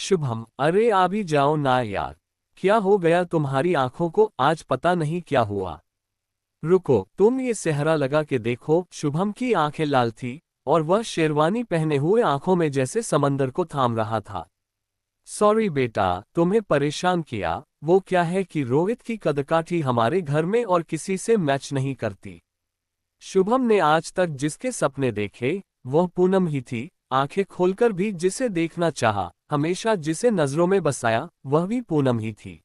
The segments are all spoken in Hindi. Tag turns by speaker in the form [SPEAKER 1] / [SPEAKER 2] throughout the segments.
[SPEAKER 1] शुभम, अरे आ भी जाओ ना यार। क्या हो गया तुम्हारी आंखों को, आज पता नहीं क्या हुआ। रुको, तुम ये सेहरा लगा के देखो। शुभम की आंखें लाल थी और वह शेरवानी पहने हुए आंखों में जैसे समंदर को थाम रहा था। सॉरी बेटा, तुम्हें परेशान किया। वो क्या है कि रोहित की कदकाठी हमारे घर में और किसी से मैच नहीं करती। शुभम ने आज तक जिसके सपने देखे वह पूनम ही थी। आंखें खोलकर भी जिसे देखना चाहा, हमेशा जिसे नजरों में बसाया वह भी पूनम ही थी।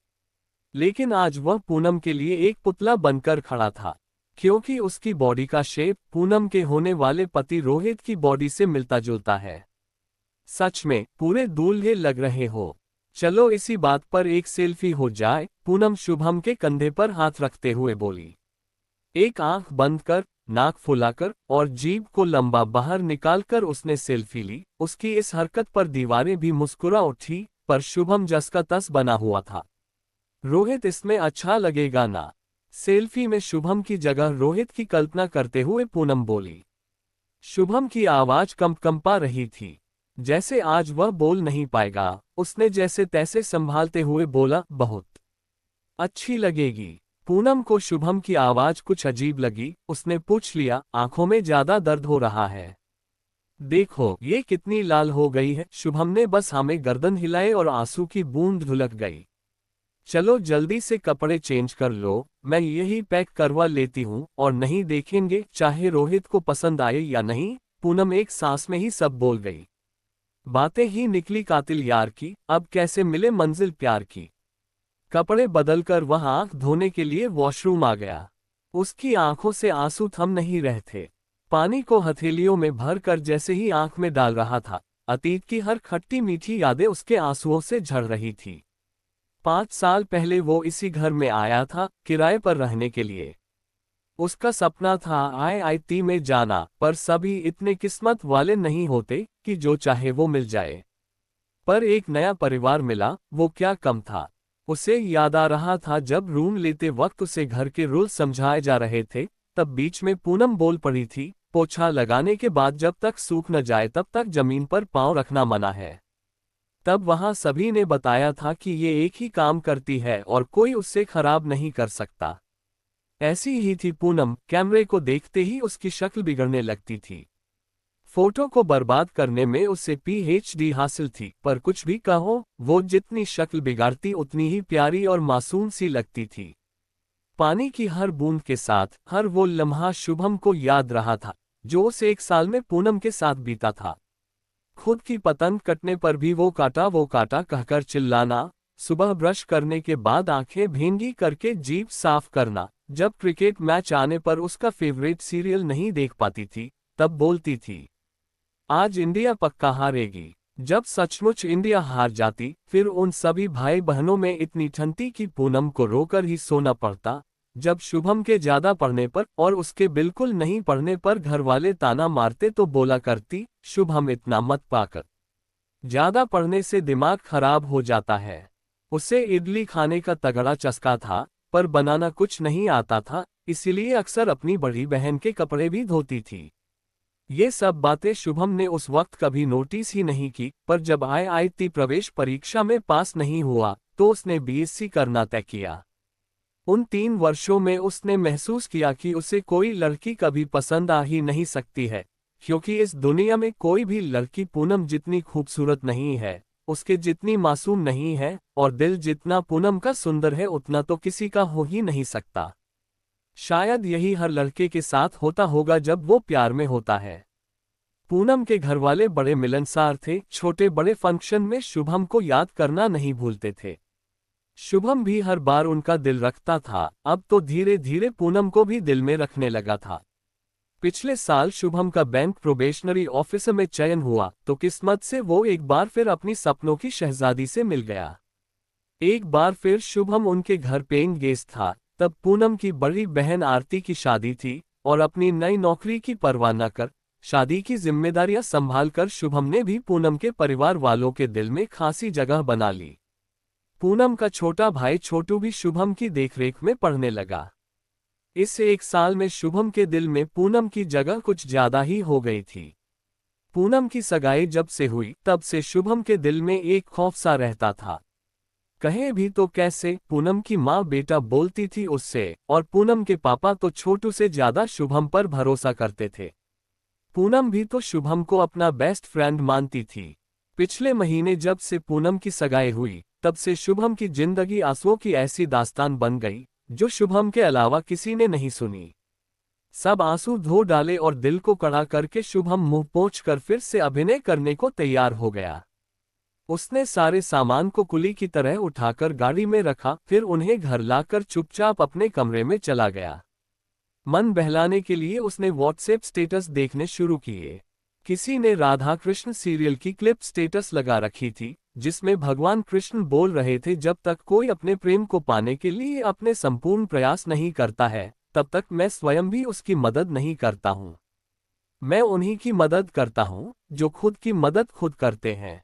[SPEAKER 1] लेकिन आज वह पूनम के लिए एक पुतला बनकर खड़ा था, क्योंकि उसकी बॉडी का शेप पूनम के होने वाले पति रोहित की बॉडी से मिलता जुलता है। सच में पूरे दूल्हे लग रहे हो। चलो इसी बात पर एक सेल्फी हो जाए, पूनम शुभम के कंधे पर हाथ रखते हुए बोली। एक आंख बंद कर, नाक फुलाकर और जीभ को लंबा बाहर निकालकर उसने सेल्फी ली। उसकी इस हरकत पर दीवारें भी मुस्कुरा उठी, पर शुभम जस का तस बना हुआ था। रोहित, इसमें अच्छा लगेगा ना? सेल्फी में शुभम की जगह रोहित की कल्पना करते हुए पूनम बोली। शुभम की आवाज कंपा रही थी, जैसे आज वह बोल नहीं पाएगा। उसने जैसे तैसे संभालते हुए बोला, बहुत अच्छी लगेगी। पूनम को शुभम की आवाज कुछ अजीब लगी। उसने पूछ लिया, आंखों में ज्यादा दर्द हो रहा है? देखो ये कितनी लाल हो गई है। शुभम ने बस हमें गर्दन हिलाए और आंसू की बूंद ढुलक गई। चलो जल्दी से कपड़े चेंज कर लो, मैं यही पैक करवा लेती हूँ और नहीं देखेंगे चाहे रोहित को पसंद आए या नहीं। पूनम एक सांस में ही सब बोल गई। बातें ही निकली कातिल यार की, अब कैसे मिले मंजिल प्यार की। कपड़े बदलकर वह आंख धोने के लिए वॉशरूम आ गया। उसकी आंखों से आंसू थम नहीं रहे थे। पानी को हथेलियों में भरकर जैसे ही आंख में डाल रहा था, अतीत की हर खट्टी मीठी यादें उसके आंसुओं से झड़ रही थी। 5 साल पहले वो इसी घर में आया था, किराए पर रहने के लिए। उसका सपना था आईआईटी में जाना, पर सभी इतने किस्मत वाले नहीं होते कि जो चाहे वो मिल जाए। पर एक नया परिवार मिला, वो क्या कम था। उसे याद आ रहा था जब रूम लेते वक्त उसे घर के रूल समझाए जा रहे थे, तब बीच में पूनम बोल पड़ी थी, पोछा लगाने के बाद जब तक सूख न जाए तब तक जमीन पर पांव रखना मना है। तब वहां सभी ने बताया था कि ये एक ही काम करती है और कोई उससे खराब नहीं कर सकता। ऐसी ही थी पूनम। कैमरे को देखते ही उसकी शक्ल बिगड़ने लगती थी। फोटो को बर्बाद करने में उसे पीएचडी हासिल थी, पर कुछ भी कहो, वो जितनी शक्ल बिगाड़ती उतनी ही प्यारी और मासूम सी लगती थी। पानी की हर बूंद के साथ हर वो लम्हा शुभम को याद रहा था, जो उस 1 साल में पूनम के साथ बीता था। खुद की पतंग कटने पर भी वो काटा कहकर चिल्लाना, सुबह ब्रश करने के बाद आंखें भींगी करके जीभ साफ करना, जब क्रिकेट मैच आने पर उसका फेवरेट सीरियल नहीं देख पाती थी तब बोलती थी, आज इंडिया पक्का हारेगी। जब सचमुच इंडिया हार जाती, फिर उन सभी भाई बहनों में इतनी ठंडी कि पूनम को रोकर ही सोना पड़ता। जब शुभम के ज्यादा पढ़ने पर और उसके बिल्कुल नहीं पढ़ने पर घर वाले ताना मारते तो बोला करती, शुभम इतना मत पाकर, ज्यादा पढ़ने से दिमाग खराब हो जाता है। उसे इडली खाने का तगड़ा चस्का था, पर बनाना कुछ नहीं आता था, इसीलिए अक्सर अपनी बड़ी बहन के कपड़े भी धोती थी। ये सब बातें शुभम ने उस वक्त कभी नोटिस ही नहीं की, पर जब आईआईटी प्रवेश परीक्षा में पास नहीं हुआ तो उसने बीएससी करना तय किया। उन 3 वर्षों में उसने महसूस किया कि उसे कोई लड़की कभी पसंद आ ही नहीं सकती है, क्योंकि इस दुनिया में कोई भी लड़की पूनम जितनी खूबसूरत नहीं है, उसके जितनी मासूम नहीं है, और दिल जितना पूनम का सुंदर है उतना तो किसी का हो ही नहीं सकता। शायद यही हर लड़के के साथ होता होगा जब वो प्यार में होता है। पूनम के घरवाले बड़े मिलनसार थे, छोटे बड़े फंक्शन में शुभम को याद करना नहीं भूलते थे। शुभम भी हर बार उनका दिल रखता था। अब तो धीरे धीरे पूनम को भी दिल में रखने लगा था। पिछले साल शुभम का बैंक प्रोबेशनरी ऑफिसर में चयन हुआ तो किस्मत से वो एक बार फिर अपनी सपनों की शहजादी से मिल गया। एक बार फिर शुभम उनके घर पेइंग गेस्ट था। तब पूनम की बड़ी बहन आरती की शादी थी और अपनी नई नौकरी की परवाह न कर शादी की जिम्मेदारियां संभालकर शुभम ने भी पूनम के परिवार वालों के दिल में खासी जगह बना ली। पूनम का छोटा भाई छोटू भी शुभम की देखरेख में पढ़ने लगा। इस 1 साल में शुभम के दिल में पूनम की जगह कुछ ज्यादा ही हो गई थी। पूनम की सगाई जब से हुई तब से शुभम के दिल में एक खौफ सा रहता था। कहे भी तो कैसे, पूनम की माँ बेटा बोलती थी उससे, और पूनम के पापा तो छोटू से ज्यादा शुभम पर भरोसा करते थे। पूनम भी तो शुभम को अपना बेस्ट फ्रेंड मानती थी। पिछले महीने जब से पूनम की सगाई हुई तब से शुभम की जिंदगी आंसुओं की ऐसी दास्तान बन गई जो शुभम के अलावा किसी ने नहीं सुनी। सब आंसू धो डाले और दिल को कड़ा करके शुभम मुंह पोंछ कर फिर से अभिनय करने को तैयार हो गया। उसने सारे सामान को कुली की तरह उठाकर गाड़ी में रखा, फिर उन्हें घर लाकर चुपचाप अपने कमरे में चला गया। मन बहलाने के लिए उसने व्हाट्सएप स्टेटस देखने शुरू किए। किसी ने राधा कृष्ण सीरियल की क्लिप स्टेटस लगा रखी थी, जिसमें भगवान कृष्ण बोल रहे थे, जब तक कोई अपने प्रेम को पाने के लिए अपने संपूर्ण प्रयास नहीं करता है तब तक मैं स्वयं भी उसकी मदद नहीं करता हूँ। मैं उन्हीं की मदद करता हूँ जो खुद की मदद खुद करते हैं।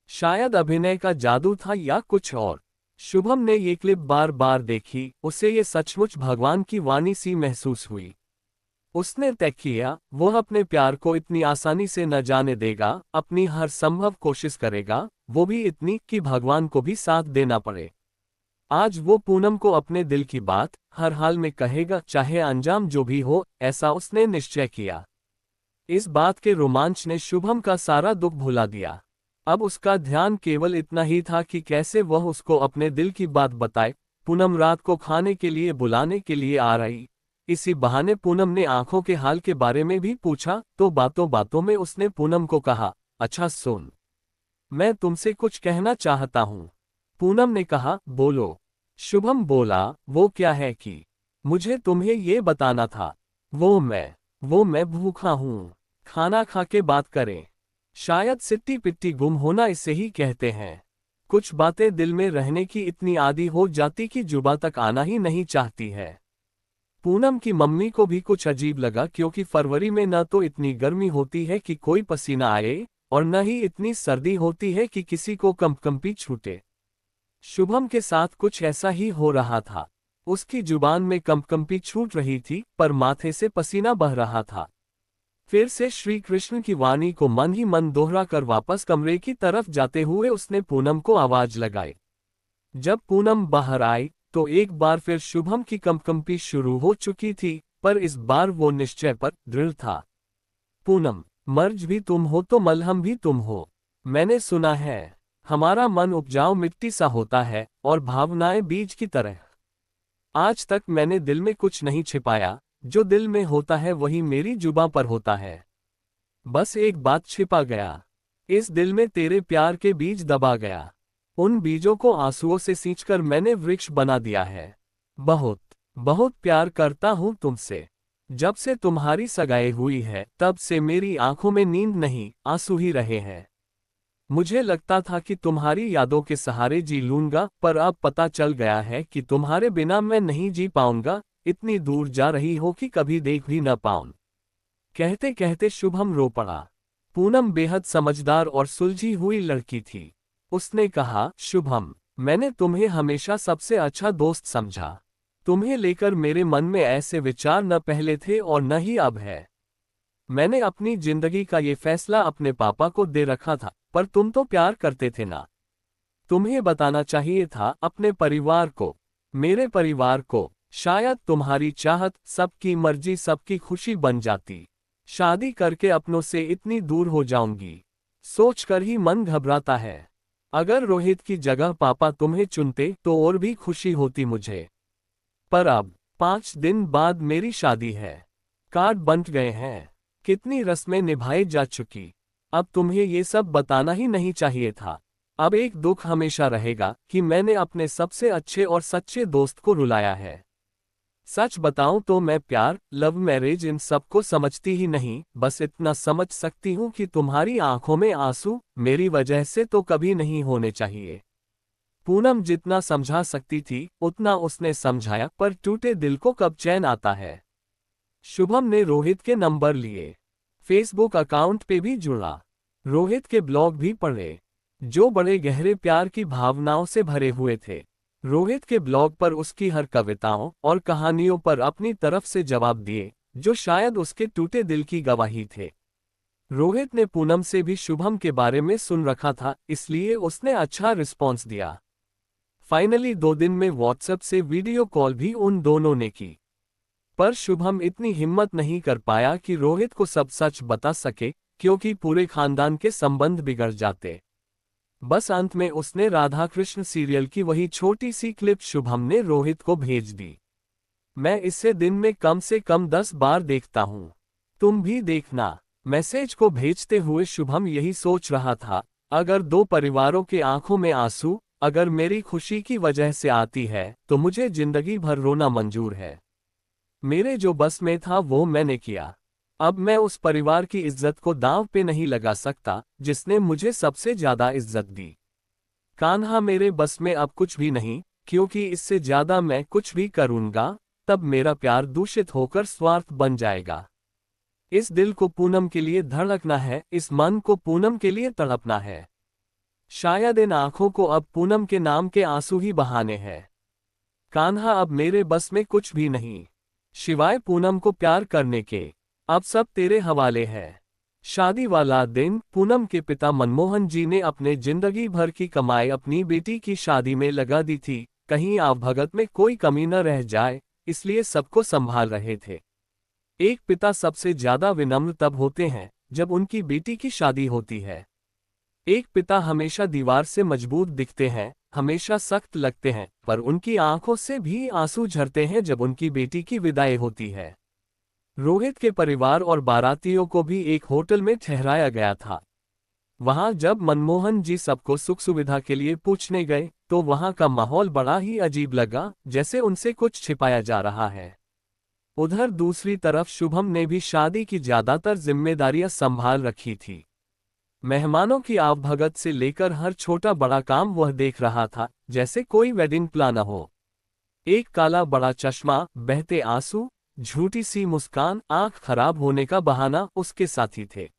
[SPEAKER 1] शायद अभिनय का जादू था या कुछ और। शुभम ने ये क्लिप बार बार देखी, उसे ये सचमुच भगवान की वाणी सी महसूस हुई। उसने तय किया वह अपने प्यार को इतनी आसानी से न जाने देगा, अपनी हर संभव कोशिश करेगा, वो भी इतनी कि भगवान को भी साथ देना पड़े। आज वो पूनम को अपने दिल की बात हर हाल में कहेगा, चाहे अंजाम जो भी हो, ऐसा उसने निश्चय किया। इस बात के रोमांच ने शुभम का सारा दुख भुला दिया। अब उसका ध्यान केवल इतना ही था कि कैसे वह उसको अपने दिल की बात बताए। पूनम रात को खाने के लिए बुलाने के लिए आ रही। इसी बहाने पूनम ने आंखों के हाल के बारे में भी पूछा, तो बातों बातों में उसने पूनम को कहा, अच्छा सुन, मैं तुमसे कुछ कहना चाहता हूँ। पूनम ने कहा, बोलो। शुभम बोला, वो क्या है कि मुझे तुम्हें ये बताना था। वो मैं भूखा हूँ, खाना खा के बात करें। शायद सिट्टी पिट्टी गुम होना इसे ही कहते हैं। कुछ बातें दिल में रहने की इतनी आदी हो जाती कि जुबां तक आना ही नहीं चाहती है। पूनम की मम्मी को भी कुछ अजीब लगा, क्योंकि फरवरी में न तो इतनी गर्मी होती है कि कोई पसीना आए और न ही इतनी सर्दी होती है कि किसी को कंपकंपी छूटे। शुभम के साथ कुछ ऐसा ही हो रहा था। उसकी जुबान में कंपकंपी छूट रही थी, पर माथे से पसीना बह रहा था। फिर से श्री कृष्ण की वाणी को मन ही मन दोहरा कर वापस कमरे की तरफ जाते हुए उसने पूनम को आवाज लगाई। जब पूनम बाहर आई तो एक बार फिर शुभम की कंपकंपी शुरू हो चुकी थी, पर इस बार वो निश्चय पर दृढ़ था। पूनम, मर्ज भी तुम हो तो मलहम भी तुम हो। मैंने सुना है हमारा मन उपजाऊ मिट्टी सा होता है और भावनाएं बीज की तरह। आज तक मैंने दिल में कुछ नहीं छिपाया, जो दिल में होता है वही मेरी जुबां पर होता है। बस एक बात छिपा गया, इस दिल में तेरे प्यार के बीज दबा गया। उन बीजों को आंसुओं से सींचकर मैंने वृक्ष बना दिया है। बहुत बहुत प्यार करता हूं तुमसे। जब से तुम्हारी सगाई हुई है तब से मेरी आंखों में नींद नहीं, आंसू ही रहे हैं। मुझे लगता था कि तुम्हारी यादों के सहारे जी लूंगा, पर अब पता चल गया है कि तुम्हारे बिना मैं नहीं जी पाऊंगा। इतनी दूर जा रही हो कि कभी देख भी न पाऊं। कहते कहते शुभम रो पड़ा। पूनम बेहद समझदार और सुलझी हुई लड़की थी। उसने कहा, शुभम, मैंने तुम्हें हमेशा सबसे अच्छा दोस्त समझा। तुम्हें लेकर मेरे मन में ऐसे विचार न पहले थे और न ही अब है। मैंने अपनी जिंदगी का ये फैसला अपने पापा को दे रखा था, पर तुम तो प्यार करते थे ना। तुम्हें बताना चाहिए था अपने परिवार को, मेरे परिवार को। शायद तुम्हारी चाहत, सबकी मर्जी, सबकी खुशी बन जाती। शादी करके अपनों से इतनी दूर हो जाऊंगी, सोचकर ही मन घबराता है। अगर रोहित की जगह पापा तुम्हें चुनते तो और भी खुशी होती मुझे। पर अब 5 दिन बाद मेरी शादी है, कार्ड बंट गए हैं, कितनी रस्में निभाई जा चुकी। अब तुम्हें ये सब बताना ही नहीं चाहिए था। अब एक दुख हमेशा रहेगा कि मैंने अपने सबसे अच्छे और सच्चे दोस्त को रुलाया है। सच बताऊं तो मैं प्यार, लव मैरिज इन सब को समझती ही नहीं, बस इतना समझ सकती हूं कि तुम्हारी आंखों में आंसू मेरी वजह से तो कभी नहीं होने चाहिए। पूनम जितना समझा सकती थी उतना उसने समझाया, पर टूटे दिल को कब चैन आता है। शुभम ने रोहित के नंबर लिए, फेसबुक अकाउंट पे भी जुड़ा, रोहित के ब्लॉग भी पढ़े, जो बड़े गहरे प्यार की भावनाओं से भरे हुए थे। रोहित के ब्लॉग पर उसकी हर कविताओं और कहानियों पर अपनी तरफ से जवाब दिए, जो शायद उसके टूटे दिल की गवाही थे। रोहित ने पूनम से भी शुभम के बारे में सुन रखा था, इसलिए उसने अच्छा रिस्पॉन्स दिया। फाइनली 2 दिन में व्हाट्सएप से वीडियो कॉल भी उन दोनों ने की। पर शुभम इतनी हिम्मत नहीं कर पाया कि रोहित को सब सच बता सके, क्योंकि पूरे खानदान के संबंध बिगड़ जाते। बस अंत में उसने राधा कृष्ण सीरियल की वही छोटी सी क्लिप शुभम ने रोहित को भेज दी। मैं इसे दिन में कम से कम 10 बार देखता हूं, तुम भी देखना। मैसेज को भेजते हुए शुभम यही सोच रहा था, अगर 2 परिवारों के आंखों में आंसू अगर मेरी खुशी की वजह से आती है तो मुझे जिंदगी भर रोना मंजूर है। मेरे जो बस में था वो मैंने किया। अब मैं उस परिवार की इज्जत को दांव पे नहीं लगा सकता जिसने मुझे सबसे ज्यादा इज्जत दी। कान्हा, मेरे बस में अब कुछ भी नहीं, क्योंकि इससे ज्यादा मैं कुछ भी करूंगा तब मेरा प्यार दूषित होकर स्वार्थ बन जाएगा। इस दिल को पूनम के लिए धड़कना है, इस मन को पूनम के लिए तड़पना है। शायद इन आंखों को अब पूनम के नाम के आंसू ही बहाने हैं। कान्हा, अब मेरे बस में कुछ भी नहीं, शिवाय पूनम को प्यार करने के। अब सब तेरे हवाले है। शादी वाला दिन पूनम के पिता मनमोहन जी ने अपने जिंदगी भर की कमाई अपनी बेटी की शादी में लगा दी थी, कहीं आवभगत में कोई कमी न रह जाए, इसलिए सबको संभाल रहे थे। एक पिता सबसे ज्यादा विनम्र तब होते हैं जब उनकी बेटी की शादी होती है। एक पिता हमेशा दीवार से मजबूत दिखते हैं, हमेशा सख्त लगते हैं, पर उनकी आंखों से भी आंसू झरते हैं जब उनकी बेटी की विदाई होती है। रोहित के परिवार और बारातियों को भी एक होटल में ठहराया गया था। वहां जब मनमोहन जी सबको सुख सुविधा के लिए पूछने गए तो वहां का माहौल बड़ा ही अजीब लगा, जैसे उनसे कुछ छिपाया जा रहा है। उधर दूसरी तरफ शुभम ने भी शादी की ज्यादातर जिम्मेदारियां संभाल रखी थी। मेहमानों की आवभगत से लेकर हर छोटा बड़ा काम वह देख रहा था, जैसे कोई वेडिंग प्लान हो। एक काला बड़ा चश्मा, बहते आंसू, झूठी सी मुस्कान, आंख खराब होने का बहाना उसके साथी थे।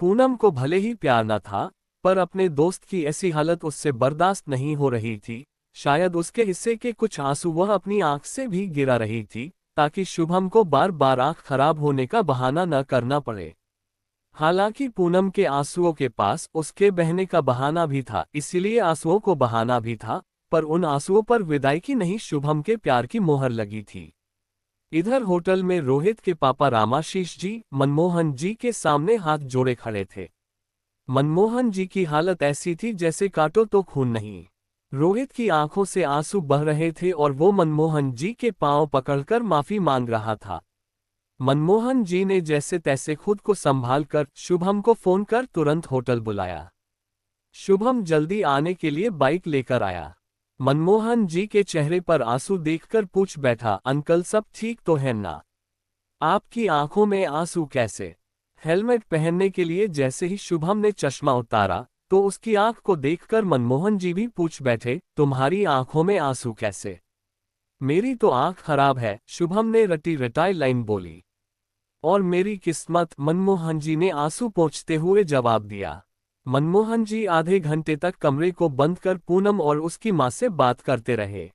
[SPEAKER 1] पूनम को भले ही प्यार न था, पर अपने दोस्त की ऐसी हालत उससे बर्दाश्त नहीं हो रही थी। शायद उसके हिस्से के कुछ आंसू वह अपनी आंख से भी गिरा रही थी, ताकि शुभम को बार बार आंख खराब होने का बहाना न करना पड़े। हालांकि पूनम के आंसुओं के पास उसके बहने का बहाना भी था, इसलिए आंसुओं को बहाना भी था, पर उन आंसुओं पर विदाई की नहीं, शुभम के प्यार की मोहर लगी थी। इधर होटल में रोहित के पापा रामाशीष जी मनमोहन जी के सामने हाथ जोड़े खड़े थे। मनमोहन जी की हालत ऐसी थी जैसे काटो तो खून नहीं। रोहित की आंखों से आंसू बह रहे थे और वो मनमोहन जी के पांव पकड़कर माफी मांग रहा था। मनमोहन जी ने जैसे तैसे खुद को संभाल कर शुभम को फोन कर तुरंत होटल बुलाया। शुभम जल्दी आने के लिए बाइक लेकर आया। मनमोहन जी के चेहरे पर आंसू देखकर पूछ बैठा, अंकल सब ठीक तो है ना? आपकी आंखों में आंसू कैसे? हेलमेट पहनने के लिए जैसे ही शुभम ने चश्मा उतारा तो उसकी आंख को देखकर मनमोहन जी भी पूछ बैठे, तुम्हारी आंखों में आंसू कैसे? मेरी तो आंख खराब है, शुभम ने रटी रटाई लाइन बोली। और मेरी किस्मत, मनमोहन जी ने आंसू पोंछते हुए जवाब दिया। मनमोहन जी आधे घंटे तक कमरे को बंद कर पूनम और उसकी मां से बात करते रहे।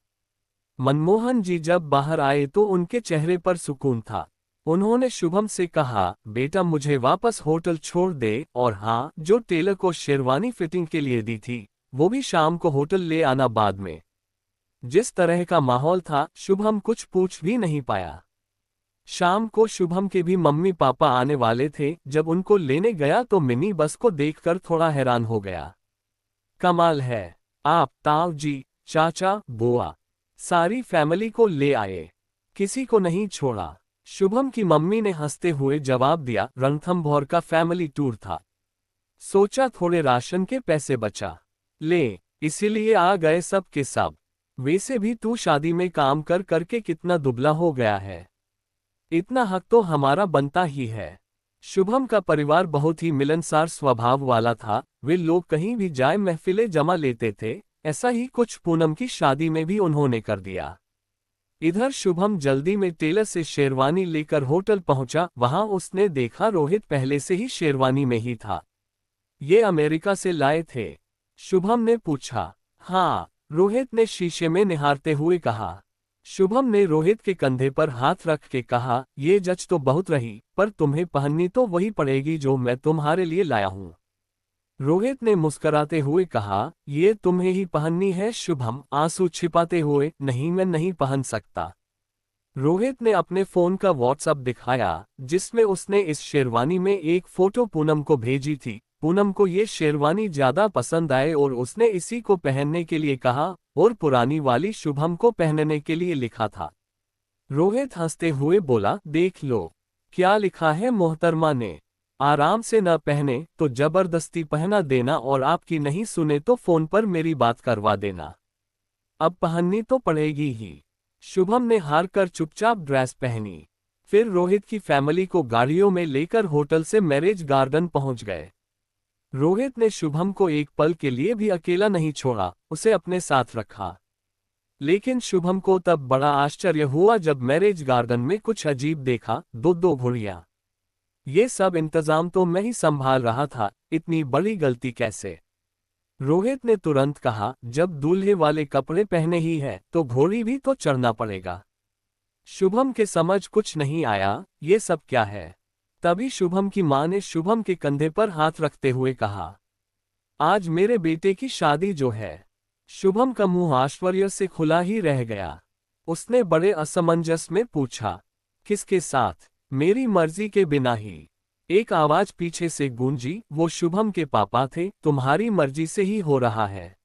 [SPEAKER 1] मनमोहन जी जब बाहर आए तो उनके चेहरे पर सुकून था। उन्होंने शुभम से कहा, बेटा मुझे वापस होटल छोड़ दे, और हाँ, जो टेलर को शेरवानी फिटिंग के लिए दी थी वो भी शाम को होटल ले आना बाद में। जिस तरह का माहौल था, शुभम कुछ पूछ भी नहीं पाया। शाम को शुभम के भी मम्मी पापा आने वाले थे। जब उनको लेने गया तो मिनी बस को देखकर थोड़ा हैरान हो गया। कमाल है, आप, ताऊ जी, चाचा, बुआ, सारी फैमिली को ले आए, किसी को नहीं छोड़ा। शुभम की मम्मी ने हंसते हुए जवाब दिया, रणथंभौर का फैमिली टूर था, सोचा थोड़े राशन के पैसे बचा ले, इसीलिए आ गए सब के सब। वैसे भी तू शादी में काम कर करके कितना दुबला हो गया है, इतना हक तो हमारा बनता ही है। शुभम का परिवार बहुत ही मिलनसार स्वभाव वाला था। वे लोग कहीं भी जाए महफिलें जमा लेते थे। ऐसा ही कुछ पूनम की शादी में भी उन्होंने कर दिया। इधर शुभम जल्दी में टेलर से शेरवानी लेकर होटल पहुंचा। वहां उसने देखा रोहित पहले से ही शेरवानी में ही था। ये अमेरिका से लाए थे? शुभम ने पूछा। हाँ, रोहित ने शीशे में निहारते हुए कहा। शुभम ने रोहित के कंधे पर हाथ रख के कहा, ये जच तो बहुत रही, पर तुम्हें पहननी तो वही पड़ेगी जो मैं तुम्हारे लिए लाया हूं। रोहित ने मुस्कुराते हुए कहा, ये तुम्हें ही पहननी है। शुभम आंसू छिपाते हुए, नहीं मैं नहीं पहन सकता। रोहित ने अपने फोन का व्हाट्सएप दिखाया, जिसमें उसने इस शेरवानी में एक फोटो पूनम को भेजी थी। पूनम को ये शेरवानी ज्यादा पसंद आए और उसने इसी को पहनने के लिए कहा और पुरानी वाली शुभम को पहनने के लिए लिखा था। रोहित हंसते हुए बोला, देख लो क्या लिखा है मोहतरमा ने। आराम से न पहने तो जबरदस्ती पहना देना और आपकी नहीं सुने तो फोन पर मेरी बात करवा देना। अब पहननी तो पड़ेगी ही। शुभम ने हार कर चुपचाप ड्रेस पहनी। फिर रोहित की फैमिली को गाड़ियों में लेकर होटल से मैरिज गार्डन पहुंच गए। रोहित ने शुभम को एक पल के लिए भी अकेला नहीं छोड़ा, उसे अपने साथ रखा। लेकिन शुभम को तब बड़ा आश्चर्य हुआ जब मैरिज गार्डन में कुछ अजीब देखा। दो घोड़ियां। ये सब इंतजाम तो मैं ही संभाल रहा था, इतनी बड़ी गलती कैसे। रोहित ने तुरंत कहा, जब दूल्हे वाले कपड़े पहने ही है तो घोड़ी भी तो चढ़ना पड़ेगा। शुभम के समझ कुछ नहीं आया, ये सब क्या है। तभी शुभम की मां ने शुभम के कंधे पर हाथ रखते हुए कहा, आज मेरे बेटे की शादी जो है। शुभम का मुंह आश्चर्य से खुला ही रह गया। उसने बड़े असमंजस में पूछा, किसके साथ। मेरी मर्जी के बिना ही। एक आवाज पीछे से गूंजी, वो शुभम के पापा थे, तुम्हारी मर्जी से ही हो रहा है।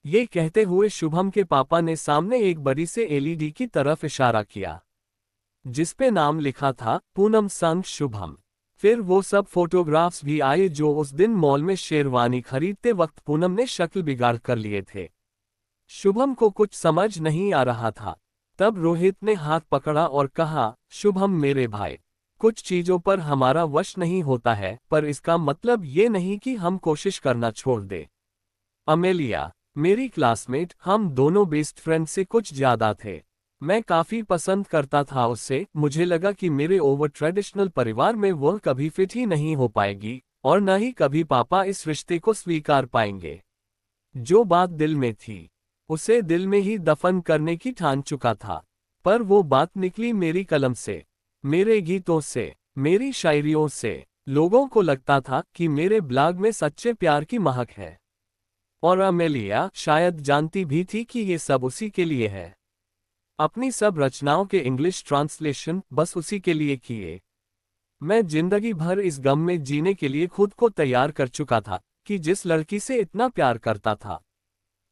[SPEAKER 1] ये कहते हुए शुभम के पापा ने सामने एक बड़ी से एलईडी की तरफ इशारा किया, जिसपे नाम लिखा था, पूनम संग शुभम। फिर वो सब फोटोग्राफ्स भी आए जो उस दिन मॉल में शेरवानी खरीदते वक्त पूनम ने शक्ल बिगाड़ कर लिए थे। शुभम को कुछ समझ नहीं आ रहा था। तब रोहित ने हाथ पकड़ा और कहा, शुभम मेरे भाई, कुछ चीजों पर हमारा वश नहीं होता है, पर इसका मतलब ये नहीं कि हम कोशिश करना छोड़ दे। अमेलिया मेरी क्लासमेट, हम दोनों बेस्ट फ्रेंड से कुछ ज्यादा थे। मैं काफी पसंद करता था उससे। मुझे लगा कि मेरे ओवर ट्रेडिशनल परिवार में वह कभी फिट ही नहीं हो पाएगी और न ही कभी पापा इस रिश्ते को स्वीकार पाएंगे। जो बात दिल में थी उसे दिल में ही दफन करने की ठान चुका था। पर वो बात निकली मेरी कलम से, मेरे गीतों से, मेरी शायरियों से। लोगों को लगता था कि मेरे ब्लॉग में सच्चे प्यार की महक है। और अमेलिया शायद जानती भी थी कि ये सब उसी के लिए है। अपनी सब रचनाओं के इंग्लिश ट्रांसलेशन बस उसी के लिए किए। मैं जिंदगी भर इस गम में जीने के लिए खुद को तैयार कर चुका था कि जिस लड़की से इतना प्यार करता था,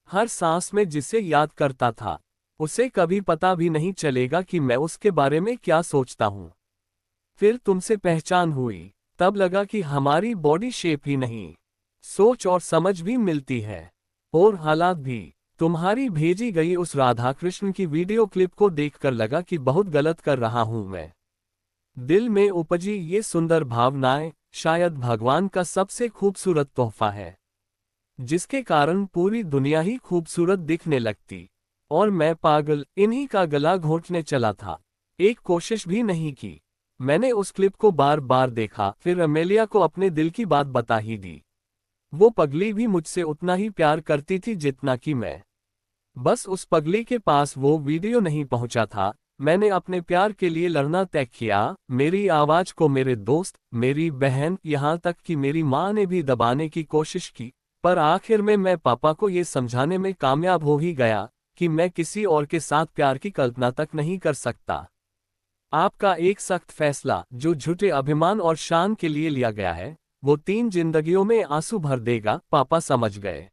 [SPEAKER 1] हर सांस में जिसे याद करता था, उसे कभी पता भी नहीं चलेगा कि मैं उसके बारे में क्या सोचता हूं। फिर तुमसे पहचान हुई, तब लगा कि हमारी बॉडी शेप ही नहीं, सोच और समझ भी मिलती है, और हालात भी। तुम्हारी भेजी गई उस राधा कृष्ण की वीडियो क्लिप को देखकर लगा कि बहुत गलत कर रहा हूं मैं। दिल में उपजी ये सुंदर भावनाएं शायद भगवान का सबसे खूबसूरत तोहफा है, जिसके कारण पूरी दुनिया ही खूबसूरत दिखने लगती। और मैं पागल इन्हीं का गला घोंटने चला था। एक कोशिश भी नहीं की। मैंने उस क्लिप को बार बार देखा, फिर अमेलिया को अपने दिल की बात बता ही दी। वो पगली भी मुझसे उतना ही प्यार करती थी जितना कि मैं। बस उस पगली के पास वो वीडियो नहीं पहुंचा था। मैंने अपने प्यार के लिए लड़ना तय किया। मेरी आवाज को मेरे दोस्त, मेरी बहन, यहाँ तक कि मेरी माँ ने भी दबाने की कोशिश की, पर आखिर में मैं पापा को ये समझाने में कामयाब हो ही गया कि मैं किसी और के साथ प्यार की कल्पना तक नहीं कर सकता। आपका एक सख्त फैसला जो झूठे अभिमान और शान के लिए लिया गया है, वो 3 जिंदगियों में आंसू भर देगा, पापा समझ गए।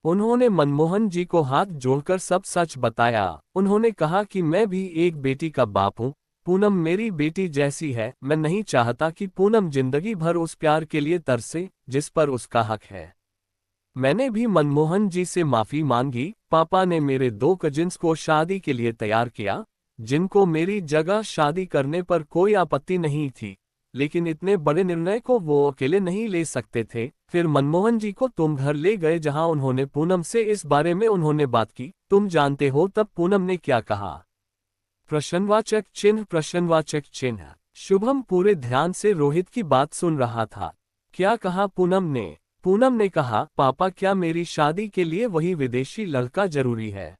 [SPEAKER 1] उन्होंने मनमोहन जी को हाथ जोड़कर सब सच बताया। उन्होंने कहा कि मैं भी एक बेटी का बाप हूँ। पूनम मेरी बेटी जैसी है। मैं नहीं चाहता कि पूनम जिंदगी भर उस प्यार के लिए तरसे जिस पर उसका हक है। मैंने भी मनमोहन जी से माफी मांगी। पापा ने मेरे 2 कजिन्स को शादी के लिए तैयार किया, जिनको मेरी जगह शादी करने पर कोई आपत्ति नहीं थी, लेकिन इतने बड़े निर्णय को वो अकेले नहीं ले सकते थे। फिर मनमोहन जी को तुम घर ले गए, जहां उन्होंने पूनम से इस बारे में उन्होंने बात की। तुम जानते हो तब पूनम ने क्या कहा? प्रश्नवाचक चिन्ह प्रश्नवाचक चिन्ह। शुभम पूरे ध्यान से रोहित की बात सुन रहा था। क्या कहा पूनम ने? पूनम ने कहा, पापा क्या मेरी शादी के लिए वही विदेशी लड़का जरूरी है?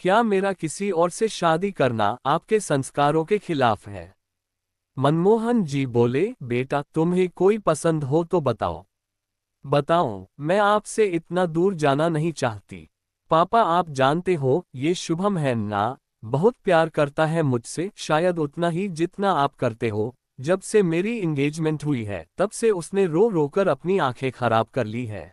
[SPEAKER 1] क्या मेरा किसी और से शादी करना आपके संस्कारों के खिलाफ है? मनमोहन जी बोले, बेटा तुम्हें कोई पसंद हो तो बताओ। बताओ, मैं आपसे इतना दूर जाना नहीं चाहती। पापा आप जानते हो ये शुभम है ना, बहुत प्यार करता है मुझसे, शायद उतना ही जितना आप करते हो। जब से मेरी एंगेजमेंट हुई है तब से उसने रो रो कर अपनी आंखें खराब कर ली है।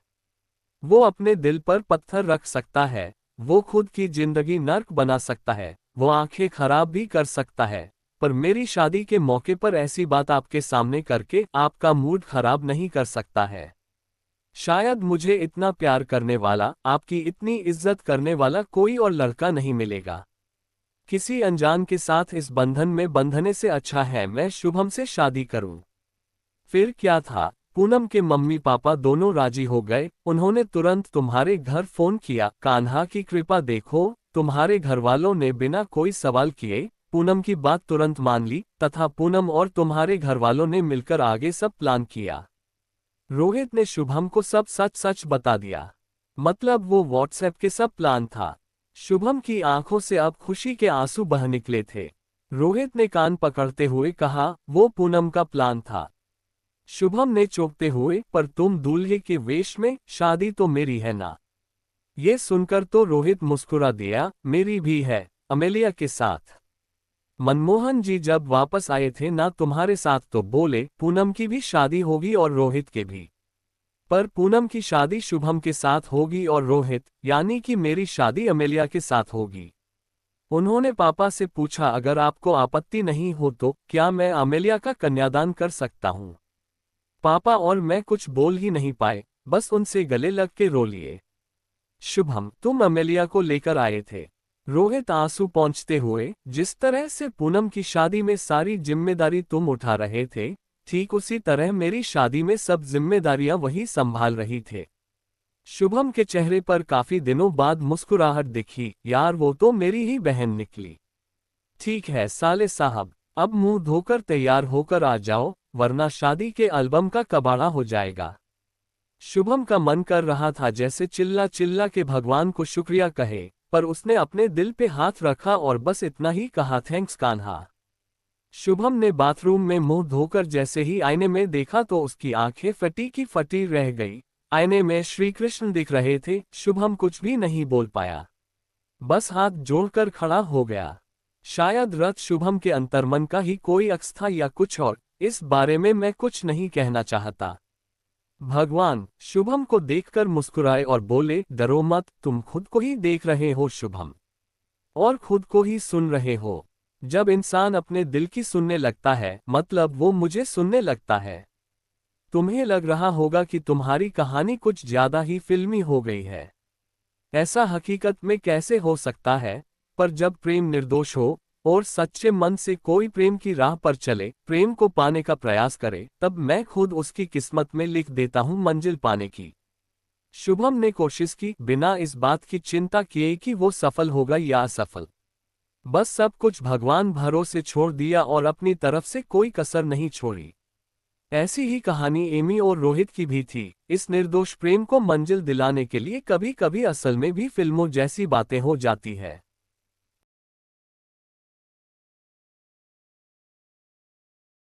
[SPEAKER 1] वो अपने दिल पर पत्थर रख सकता है, वो खुद की जिंदगी नर्क बना सकता है, वो आंखें खराब भी कर सकता है, पर मेरी शादी के मौके पर ऐसी बात आपके सामने करके आपका मूड खराब नहीं कर सकता है। शायद मुझे इतना प्यार करने वाला, आपकी इतनी इज्जत करने वाला कोई और लड़का नहीं मिलेगा। किसी अनजान के साथ इस बंधन में बंधने से अच्छा है मैं शुभम से शादी करूं। फिर क्या था, पूनम के मम्मी पापा दोनों राजी हो गए। उन्होंने तुरंत तुम्हारे घर फोन किया। कान्हा की कृपा देखो, तुम्हारे घरवालों ने बिना कोई सवाल किए पूनम की बात तुरंत मान ली तथा पूनम और तुम्हारे घरवालों ने मिलकर आगे सब प्लान किया। रोहित ने शुभम को सब सच सच बता दिया। मतलब वो व्हाट्सएप के सब प्लान था। शुभम की आंखों से अब खुशी के आंसू बह निकले थे। रोहित ने कान पकड़ते हुए कहा, वो पूनम का प्लान था। शुभम ने चौंकते हुए, पर तुम दूल्हे के वेश में, शादी तो मेरी है ना। ये सुनकर तो रोहित मुस्कुरा दिया, मेरी भी है, अमेलिया के साथ। मनमोहन जी जब वापस आए थे ना तुम्हारे साथ तो बोले पूनम की भी शादी होगी और रोहित के भी। पर पूनम की शादी शुभम के साथ होगी और रोहित यानी कि मेरी शादी अमेलिया के साथ होगी। उन्होंने पापा से पूछा अगर आपको आपत्ति नहीं हो तो क्या मैं अमेलिया का कन्यादान कर सकता हूँ। पापा और मैं कुछ बोल ही नहीं पाए, बस उनसे गले लग के रो लिए। शुभम तुम अमेलिया को लेकर आए थे। रोहित आंसू पोंछते हुए, जिस तरह से पूनम की शादी में सारी जिम्मेदारी तुम उठा रहे थे, ठीक उसी तरह मेरी शादी में सब जिम्मेदारियां वही संभाल रही थे। शुभम के चेहरे पर काफी दिनों बाद मुस्कुराहट दिखी, यार वो तो मेरी ही बहन निकली। ठीक है साले साहब, अब मुंह धोकर तैयार होकर आ जाओ, वरना शादी के एल्बम का कबाड़ा हो जाएगा। शुभम का मन कर रहा था जैसे चिल्ला चिल्ला के भगवान को शुक्रिया कहे, पर उसने अपने दिल पे हाथ रखा और बस इतना ही कहा, थैंक्स कान्हा। शुभम ने बाथरूम में मुंह धोकर जैसे ही आईने में देखा तो उसकी आंखें फटी की फटी रह गई। आईने में श्री कृष्ण दिख रहे थे। शुभम कुछ भी नहीं बोल पाया, बस हाथ जोड़कर खड़ा हो गया। शायद रथ शुभम के अंतर्मन का ही कोई अक्स था या कुछ और, इस बारे में मैं कुछ नहीं कहना चाहता। भगवान शुभम को देखकर मुस्कुराए और बोले, डरो मत, तुम खुद को ही देख रहे हो शुभम, और खुद को ही सुन रहे हो। जब इंसान अपने दिल की सुनने लगता है, मतलब वो मुझे सुनने लगता है। तुम्हें लग रहा होगा कि तुम्हारी कहानी कुछ ज्यादा ही फिल्मी हो गई है। ऐसा हकीकत में कैसे हो सकता है, पर जब प्रेम निर्दोष हो और सच्चे मन से कोई प्रेम की राह पर चले, प्रेम को पाने का प्रयास करे, तब मैं खुद उसकी किस्मत में लिख देता हूं मंजिल पाने की। शुभम ने कोशिश की, बिना इस बात की चिंता किए कि वो सफल होगा या असफल। बस सब कुछ भगवान भरोसे छोड़ दिया और अपनी तरफ से कोई कसर नहीं छोड़ी। ऐसी ही कहानी एमी और रोहित की भी थी। इस निर्दोष प्रेम को मंजिल दिलाने के लिए कभी कभी असल में भी फिल्मों जैसी बातें हो जाती है।